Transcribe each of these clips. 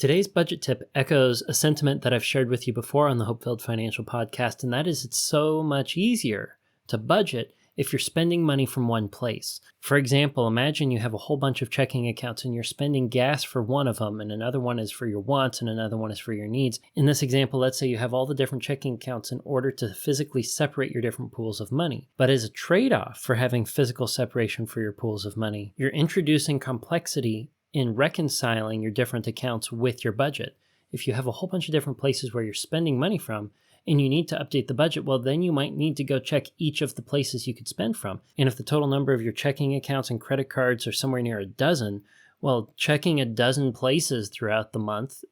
Today's budget tip echoes a sentiment that I've shared with you before on the HopeFilled Financial Podcast, and that is it's so much easier to budget if you're spending money from one place. For example, imagine you have a whole bunch of checking accounts and you're spending gas for one of them, and another one is for your wants, and another one is for your needs. In this example, let's say you have all the different checking accounts in order to physically separate your different pools of money. But as a trade-off for having physical separation for your pools of money, you're introducing complexity in reconciling your different accounts with your budget. If you have a whole bunch of different places where you're spending money from and you need to update the budget, well, then you might need to go check each of the places you could spend from. And if the total number of your checking accounts and credit cards are somewhere near a dozen, well, checking a dozen places throughout the month,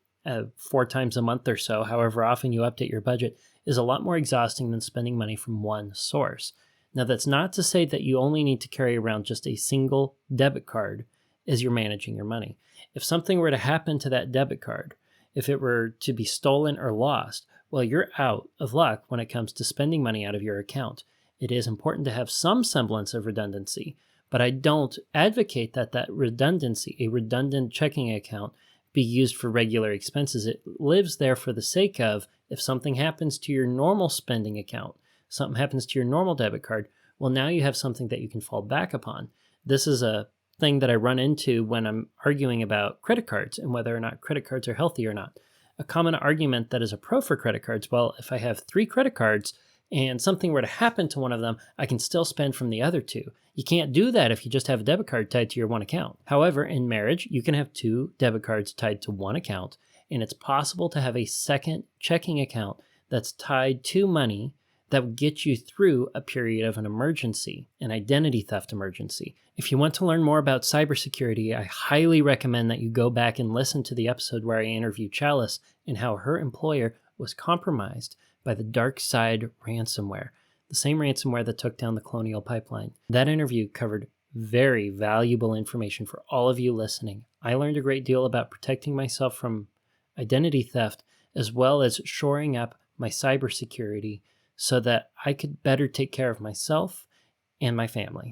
4 times a month or so, however often you update your budget, is a lot more exhausting than spending money from one source. Now, that's not to say that you only need to carry around just a single debit card as you're managing your money. If something were to happen to that debit card, if it were to be stolen or lost, well, you're out of luck when it comes to spending money out of your account. It is important to have some semblance of redundancy, but I don't advocate that redundancy, a redundant checking account, be used for regular expenses. It lives there for the sake of, if something happens to your normal spending account, something happens to your normal debit card, well, now you have something that you can fall back upon. This is a thing that I run into when I'm arguing about credit cards and whether or not credit cards are healthy or not. A common argument that is a pro for credit cards, well, if I have 3 credit cards and something were to happen to one of them, I can still spend from the other 2. You can't do that if you just have a debit card tied to your one account. However, in marriage, you can have 2 debit cards tied to one account, and it's possible to have a second checking account that's tied to money that would get you through a period of an emergency, an identity theft emergency. If you want to learn more about cybersecurity, I highly recommend that you go back and listen to the episode where I interviewed Chalice and how her employer was compromised by the dark side ransomware, the same ransomware that took down the Colonial Pipeline. That interview covered very valuable information for all of you listening. I learned a great deal about protecting myself from identity theft, as well as shoring up my cybersecurity so that I could better take care of myself and my family.